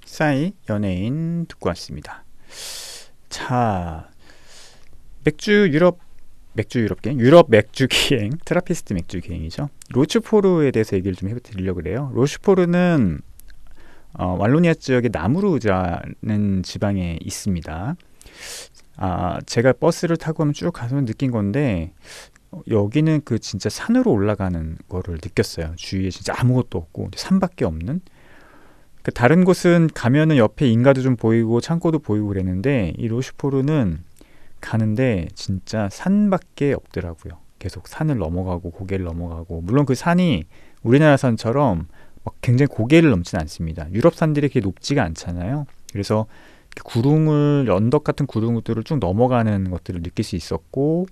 싸이 연예인 듣고 왔습니다. 자, 맥주 유럽 맥주 기행, 트라피스트 맥주 기행이죠. 로슈포르에 대해서 얘기를 좀 해드리려고 그래요. 로슈포르는 왈로니아 지역의 나무르자는 지방에 있습니다. 제가 버스를 타고 하면 쭉 가서 느낀 건데, 여기는 그 진짜 산으로 올라가는 거를 느꼈어요. 주위에 진짜 아무것도 없고 산밖에 없는. 다른 곳은 가면은 옆에 인가도 좀 보이고 창고도 보이고 그랬는데, 이 로슈포르는 가는데 진짜 산밖에 없더라고요. 계속 산을 넘어가고 고개를 넘어가고, 물론 그 산이 우리나라 산처럼 막 굉장히 고개를 넘지는 않습니다. 유럽 산들이 그렇게 높지가 않잖아요. 그래서 언덕 같은 구름들을 쭉 넘어가는 것들을 느낄 수 있었고,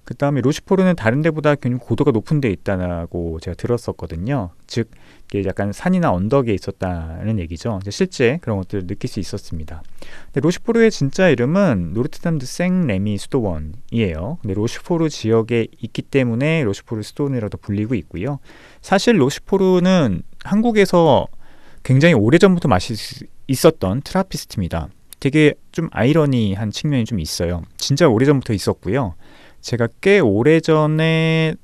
그 다음에 로슈포르는 다른 데보다 굉장히 고도가 높은 데 있다고 제가 들었었거든요. 즉 이게 약간 산이나 언덕에 있었다는 얘기죠. 실제 그런 것들을 느낄 수 있었습니다. 근데 로슈포르의 진짜 이름은 노르트담 드 생레미 수도원이에요. 근데 로슈포르 지역에 있기 때문에 로슈포르 수도원이라도 불리고 있고요. 사실 로슈포르는 한국에서 굉장히 오래전부터 있었던 트라피스트입니다. 되게 좀 아이러니한 측면이 좀 있어요. 진짜 오래전부터 있었고요. 제가 꽤 오래전에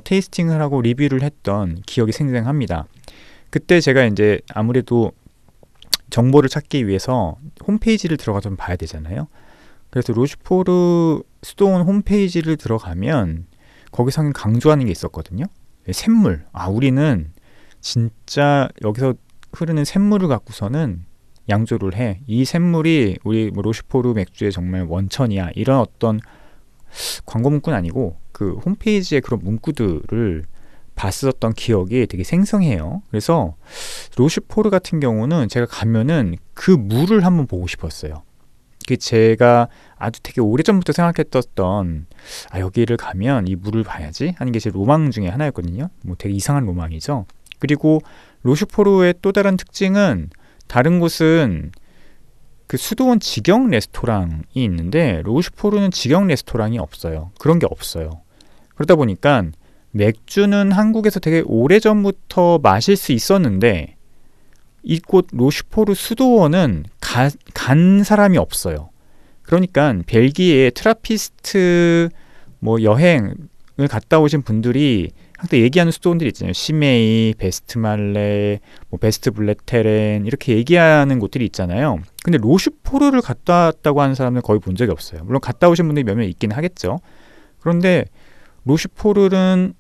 테이스팅을 하고 리뷰를 했던 기억이 생생합니다. 그때 제가 이제 아무래도 정보를 찾기 위해서 홈페이지를 들어가서 좀 봐야 되잖아요. 그래서 로슈포르 수도원 홈페이지를 들어가면 거기서 항상 강조하는 게 있었거든요. 샘물. 우리는 진짜 여기서 흐르는 샘물을 갖고서는 양조를 해. 이 샘물이 우리 로슈포르 맥주의 정말 원천이야. 이런 어떤 광고 문구는 아니고 그 홈페이지에 그런 문구들을 봤었던 기억이 되게 생생해요. 그래서 로슈포르 같은 경우는 제가 가면은 그 물을 한번 보고 싶었어요. 그 제가 아주 되게 오래전부터 생각했던 여기를 가면 이 물을 봐야지 하는 게 제 로망 중에 하나였거든요. 뭐 되게 이상한 로망이죠. 그리고 로슈포르의 또 다른 특징은, 다른 곳은 그 수도원 직영 레스토랑이 있는데 로슈포르는 직영 레스토랑이 없어요. 그런 게 없어요. 그러다 보니까 맥주는 한국에서 되게 오래전부터 마실 수 있었는데, 이곳 로슈포르 수도원은 간 사람이 없어요. 그러니까 벨기에 트라피스트 여행을 갔다 오신 분들이 항상 얘기하는 수도원들이 있잖아요. 시메이, 베스트말레, 베스트블레테렌 이렇게 얘기하는 곳들이 있잖아요. 근데 로슈포르를 갔다 왔다고 하는 사람은 거의 본 적이 없어요. 물론 갔다 오신 분들이 몇몇 있긴 하겠죠. 그런데 로슈포르는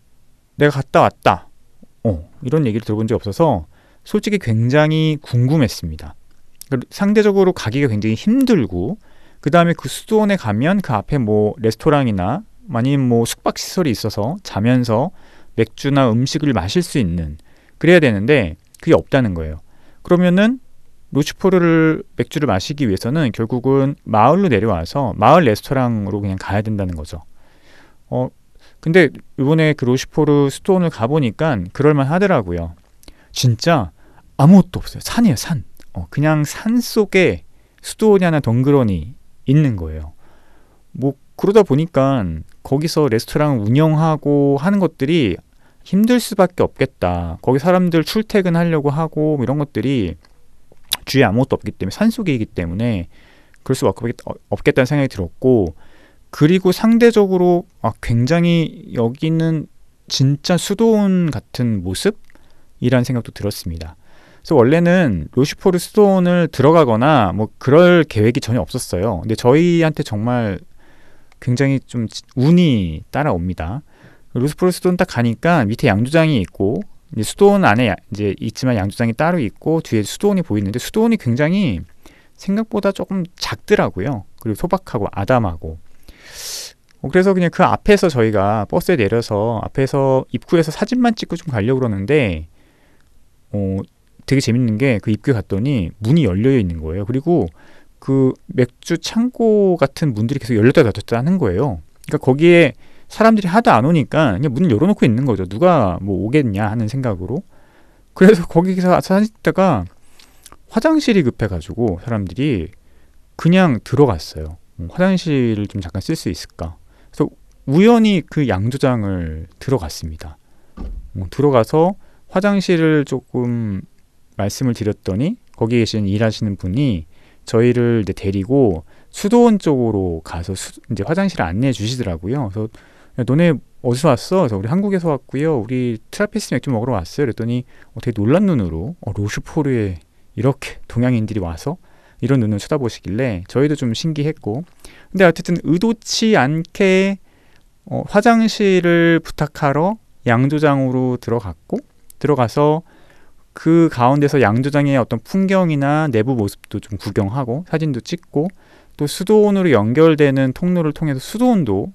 내가 갔다 왔다, 이런 얘기를 들어본 적이 없어서 솔직히 굉장히 궁금했습니다. 상대적으로 가기가 굉장히 힘들고, 그 다음에 그 수도원에 가면 그 앞에 레스토랑이나 아니면 숙박시설이 있어서 자면서 맥주나 음식을 마실 수 있는, 그래야 되는데 그게 없다는 거예요. 그러면은 로슈포르를 맥주를 마시기 위해서는 결국은 마을로 내려와서 마을 레스토랑으로 그냥 가야 된다는 거죠. 근데 이번에 그 로슈포르 수도원을 가보니까 그럴만 하더라고요. 진짜 아무것도 없어요. 산이에요, 산. 그냥 산 속에 수도원이 하나 덩그러니 있는 거예요. 그러다 보니까 거기서 레스토랑을 운영하고 하는 것들이 힘들 수밖에 없겠다. 거기 사람들 출퇴근하려고 하고 이런 것들이 주위에 아무것도 없기 때문에, 산속이기 때문에 그럴 수밖에 없겠다는 생각이 들었고, 그리고 상대적으로 굉장히 여기는 진짜 수도원 같은 모습이라는 생각도 들었습니다. 그래서 원래는 로슈포르 수도원을 들어가거나 그럴 계획이 전혀 없었어요. 근데 저희한테 정말 굉장히 좀 운이 따라옵니다. 로슈포르 수도원 딱 가니까 밑에 양조장이 있고, 이제 수도원 안에 이제 있지만 양조장이 따로 있고 뒤에 수도원이 보이는데, 수도원이 굉장히 생각보다 조금 작더라고요. 그리고 소박하고 아담하고. 그래서 그냥 그 앞에서 저희가 버스에 내려서 앞에서 입구에서 사진만 찍고 좀 가려고 그러는데, 되게 재밌는 게 그 입구에 갔더니 문이 열려 있는 거예요. 그리고 그 맥주 창고 같은 문들이 계속 열렸다 닫혔다 하는 거예요. 그러니까 거기에 사람들이 하도 안 오니까 그냥 문을 열어놓고 있는 거죠. 누가 오겠냐 하는 생각으로. 그래서 거기서 사진 찍다가 화장실이 급해가지고 사람들이 그냥 들어갔어요. 화장실을 좀 잠깐 쓸 수 있을까. 그래서 우연히 그 양조장을 들어갔습니다. 들어가서 화장실을 조금 말씀을 드렸더니 거기 계신 일하시는 분이 저희를 이제 데리고 수도원 쪽으로 가서 이제 화장실을 안내해 주시더라고요. 그래서 야, 너네 어디서 왔어? 그래서 우리 한국에서 왔고요. 우리 트라피스트 맥주 먹으러 왔어요. 그랬더니 되게 놀란 눈으로 로슈포르에 이렇게 동양인들이 와서 이런 눈을 쳐다보시길래 저희도 좀 신기했고, 근데 어쨌든 의도치 않게 화장실을 부탁하러 양조장으로 들어가서 그 가운데서 양조장의 어떤 풍경이나 내부 모습도 좀 구경하고 사진도 찍고, 또 수도원으로 연결되는 통로를 통해서 수도원도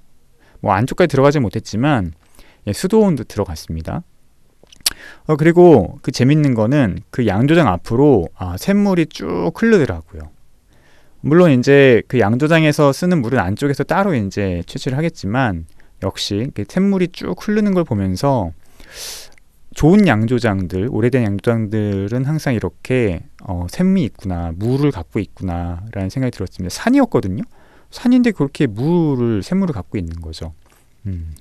뭐 안쪽까지 들어가지 못했지만 수도원도 들어갔습니다. 그리고 그 재밌는 거는 그 양조장 앞으로 샘물이 쭉 흐르더라고요. 물론 이제 그 양조장에서 쓰는 물은 안쪽에서 따로 이제 채취를 하겠지만, 역시 샘물이 쭉 흐르는 걸 보면서 좋은 양조장들, 오래된 양조장들은 항상 이렇게 샘이 있구나, 물을 갖고 있구나 라는 생각이 들었습니다. 산이었거든요. 산인데 그렇게 샘물을 갖고 있는 거죠.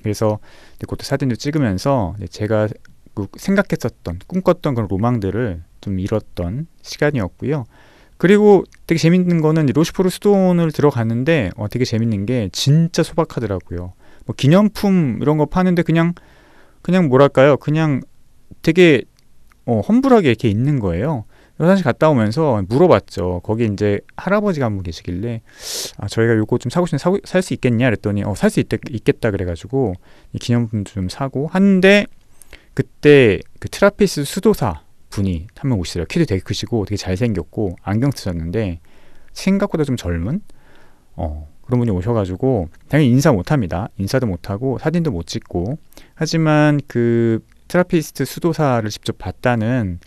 그래서 그것도 사진도 찍으면서 제가 생각했었던, 꿈꿨던 그런 로망들을 좀 이뤘던 시간이었고요. 그리고 되게 재밌는 거는 로슈포르 수도원을 들어갔는데 되게 재밌는 게 진짜 소박하더라고요. 뭐 기념품 이런 거 파는데 그냥 뭐랄까요, 그냥 되게 험불하게 이렇게 있는 거예요. 화장실 갔다 오면서 물어봤죠. 거기 이제 할아버지가 한 분 계시길래 저희가 요거 좀 사고 싶은데 살 수 있겠냐 그랬더니 살 수 있겠다 그래가지고 기념품 좀 사고 하는데, 그때 그 트라피스 수도사 분이 한 명 오시더라고요. 키도 되게 크시고 되게 잘생겼고 안경 쓰셨는데 생각보다 좀 젊은 그런 분이 오셔가지고 당연히 인사 못합니다. 인사도 못하고 사진도 못 찍고, 하지만 그 트라피스트 수도사를 직접 봤다는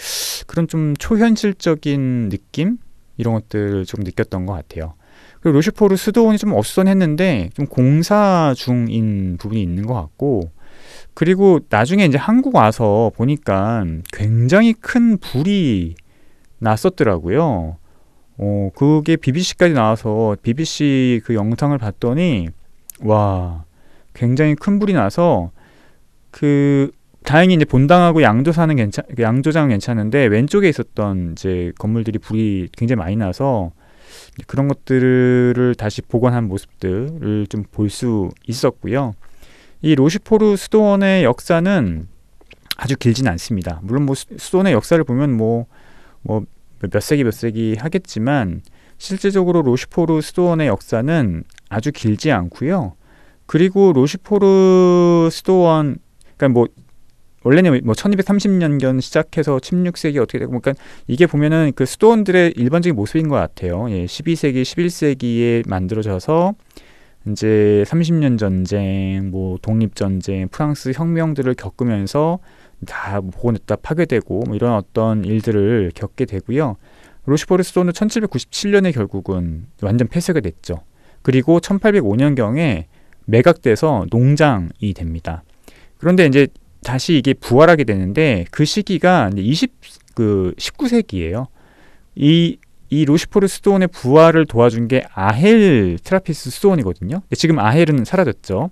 그런 좀 초현실적인 느낌? 이런 것들을 좀 느꼈던 것 같아요. 그리고 로슈포르 수도원이 좀 어수선했는데 좀 공사 중인 부분이 있는 것 같고, 그리고 나중에 이제 한국 와서 보니까 굉장히 큰 불이 났었더라고요. 그게 BBC까지 나와서 BBC 그 영상을 봤더니 와, 굉장히 큰 불이 나서 다행히 이제 본당하고 양조장은 괜찮은데 왼쪽에 있었던 이제 건물들이 불이 굉장히 많이 나서 그런 것들을 다시 복원한 모습들을 좀 볼 수 있었고요. 이 로슈포르 수도원의 역사는 아주 길진 않습니다. 물론 뭐 수도원의 역사를 보면 뭐 몇 세기 하겠지만, 실제적으로 로슈포르 수도원의 역사는 아주 길지 않고요. 그리고 로슈포르 수도원, 그러니까 원래는 1230년경 시작해서 16세기 어떻게 되고, 그러니까 이게 보면은 그 수도원들의 일반적인 모습인 것 같아요. 12세기, 11세기에 만들어져서 이제 30년 전쟁, 독립전쟁, 프랑스 혁명들을 겪으면서 다 복원했다 파괴되고 이런 어떤 일들을 겪게 되고요. 로슈포르 수도원은 1797년에 결국은 완전 폐쇄가 됐죠. 그리고 1805년경에 매각돼서 농장이 됩니다. 그런데 이제 다시 이게 부활하게 되는데 그 시기가 19세기예요. 이 로슈포르 수도원의 부활을 도와준 게 아헬 트라피스트 수도원이거든요. 지금 아헬은 사라졌죠.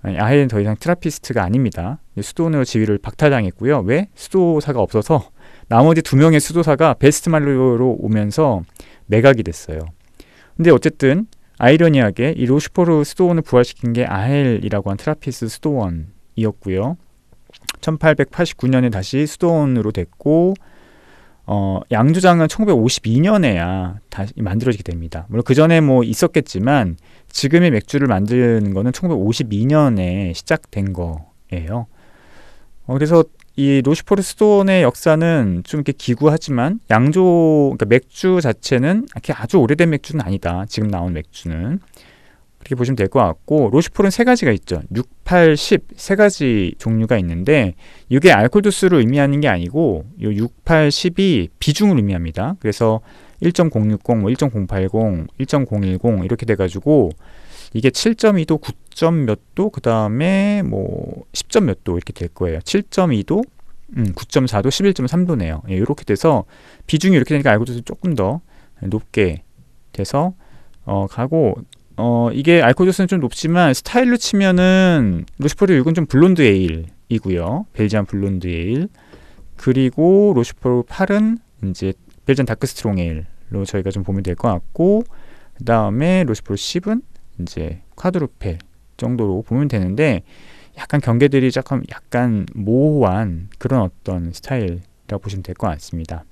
아헬은 더 이상 트라피스트가 아닙니다. 수도원으로 지위를 박탈당했고요. 왜? 수도사가 없어서 나머지 2명의 수도사가 베스트말로로 오면서 매각이 됐어요. 근데 어쨌든 아이러니하게 이 로슈포르 수도원을 부활시킨 게 아헬이라고 한 트라피스트 수도원이었고요. 1889년에 다시 수도원으로 됐고, 양조장은 1952년에야 다시 만들어지게 됩니다. 물론 그 전에 있었겠지만 지금의 맥주를 만드는 거는 1952년에 시작된 거예요. 그래서 이 로슈포르 수도원의 역사는 좀 이렇게 기구하지만 그러니까 맥주 자체는 아주 오래된 맥주는 아니다. 지금 나온 맥주는. 그렇게 보시면 될 것 같고, 로슈포르는 3가지가 있죠. 6, 8, 10 3가지 종류가 있는데 이게 알코올 도수를 의미하는 게 아니고 이 6, 8, 10이 비중을 의미합니다. 그래서 1.060, 1.080, 1.010 이렇게 돼가지고 이게 7.2도, 9점 몇 도, 그 다음에 10점 몇 도 이렇게 될 거예요. 7.2도, 9.4도, 11.3도네요. 이렇게 돼서 비중이 이렇게 되니까 알코올 도수 조금 더 높게 돼서 가고, 이게 알코올 도수는 좀 높지만 스타일로 치면은 로슈포르 6은 좀 블론드 에일이고요. 벨지안 블론드 에일. 그리고 로슈포르 8은 이제 벨전 다크 스트롱 에일로 저희가 좀 보면 될 것 같고, 그 다음에 로슈포르 10은 이제 콰드루펠 정도로 보면 되는데, 약간 경계들이 약간 모호한 그런 어떤 스타일이라고 보시면 될 것 같습니다.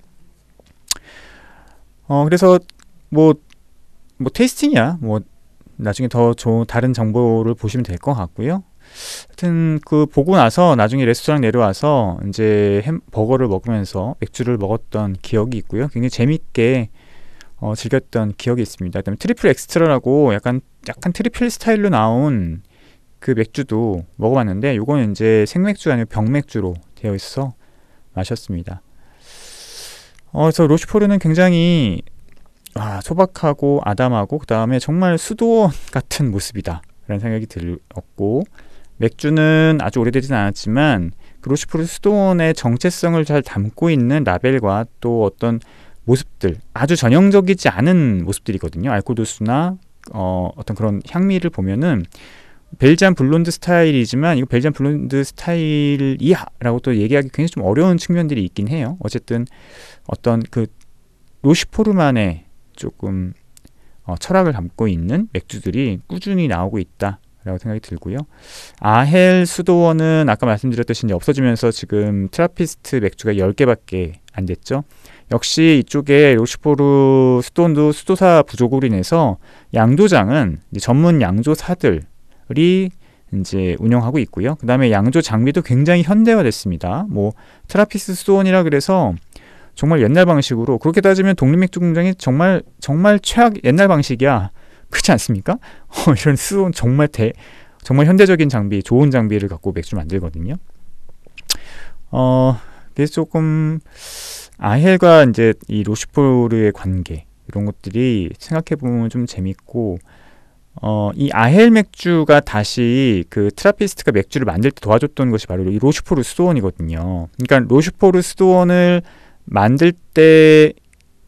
그래서 뭐 테이스팅이야 뭐 나중에 더 좋은 다른 정보를 보시면 될 것 같고요. 하여튼 그 보고 나서 나중에 레스토랑 내려와서 이제 버거를 먹으면서 맥주를 먹었던 기억이 있고요. 굉장히 재밌게 즐겼던 기억이 있습니다. 그다음에 트리플 엑스트라라고 약간 트리플 스타일로 나온 그 맥주도 먹어봤는데, 요거는 이제 생맥주가 아니고 병맥주로 되어 있어서 마셨습니다. 그래서 로슈포르는 굉장히 소박하고 아담하고, 그 다음에 정말 수도원 같은 모습이다 라는 생각이 들었고, 맥주는 아주 오래되진 않았지만 그 로슈포르 수도원의 정체성을 잘 담고 있는 라벨과 또 어떤 모습들, 아주 전형적이지 않은 모습들이거든요. 알코올 도수나 어떤 그런 향미를 보면은 벨지안 블론드 스타일이지만, 이거 벨지안 블론드 스타일이야 라고 또 얘기하기 굉장히 좀 어려운 측면들이 있긴 해요. 어쨌든 어떤 그 로슈포르만의 조금 철학을 담고 있는 맥주들이 꾸준히 나오고 있다 라고 생각이 들고요. 아헬 수도원은 아까 말씀드렸듯이 이제 없어지면서 지금 트라피스트 맥주가 10개밖에 안 됐죠. 역시 이쪽에 로슈포르 수도원도 수도사 부족으로 인해서 양조장은 이제 전문 양조사들이 이제 운영하고 있고요. 그 다음에 양조 장비도 굉장히 현대화됐습니다. 뭐 트라피스트 수도원이라 그래서 정말 옛날 방식으로, 그렇게 따지면 독립맥주 공장이 정말 최악 옛날 방식이야. 그렇지 않습니까? 이런 수도원 정말 현대적인 장비, 좋은 장비를 갖고 맥주 만들거든요. 그래서 조금 아헬과 이제 이 로슈포르의 관계, 이런 것들이 생각해 보면 좀 재밌고, 이 아헬 맥주가 다시 그 트라피스트가 맥주를 만들 때 도와줬던 것이 바로 이 로슈포르 수도원이거든요. 그러니까 로슈포르 수도원을 만들 때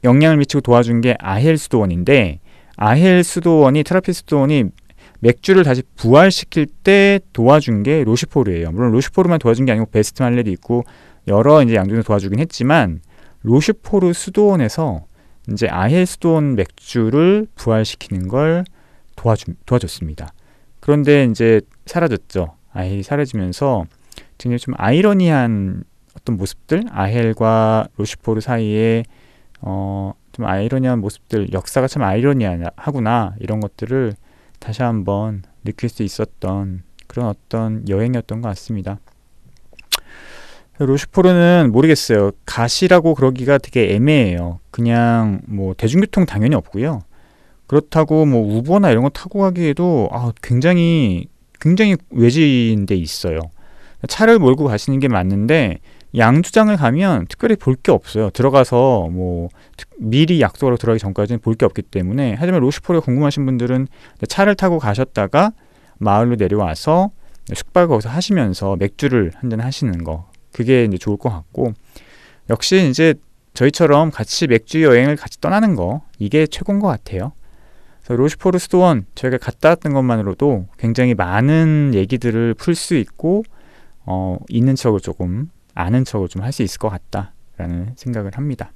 영향을 미치고 도와준 게 아헬 수도원인데, 아헬 수도원이, 트라피스트 수도원이 맥주를 다시 부활시킬 때 도와준 게 로슈포르예요. 물론 로슈포르만 도와준 게 아니고 베스트 말레도 있고 여러 이제 양조에서 도와주긴 했지만, 로슈포르 수도원에서 이제 아헬 수도원 맥주를 부활시키는 걸 도와줬습니다. 그런데 이제 사라졌죠. 아헬이 사라지면서 굉장히 좀 아이러니한 어떤 모습들, 아헬과 로슈포르 사이에 좀 아이러니한 모습들, 역사가 참 아이러니하구나, 이런 것들을 다시 한번 느낄 수 있었던 그런 어떤 여행이었던 것 같습니다. 로슈포르는 모르겠어요. 가시라고 그러기가 되게 애매해요. 그냥 뭐 대중교통 당연히 없고요. 그렇다고 뭐 우버나 이런 거 타고 가기에도 굉장히 외진 데 있어요. 차를 몰고 가시는 게 맞는데, 양조장을 가면 특별히 볼 게 없어요. 들어가서 뭐 미리 약속으로 들어가기 전까지는 볼 게 없기 때문에. 하지만 로슈포르가 궁금하신 분들은 차를 타고 가셨다가 마을로 내려와서 숙박을 거기서 하시면서 맥주를 한잔 하시는 거, 그게 이제 좋을 것 같고, 역시 이제 저희처럼 같이 맥주 여행을 같이 떠나는 거, 이게 최고인 것 같아요. 그래서 로슈포르 수도원 저희가 갔다 왔던 것만으로도 굉장히 많은 얘기들을 풀 수 있고, 있는 척을 조금 아는 척을 좀 할 수 있을 것 같다라는 생각을 합니다.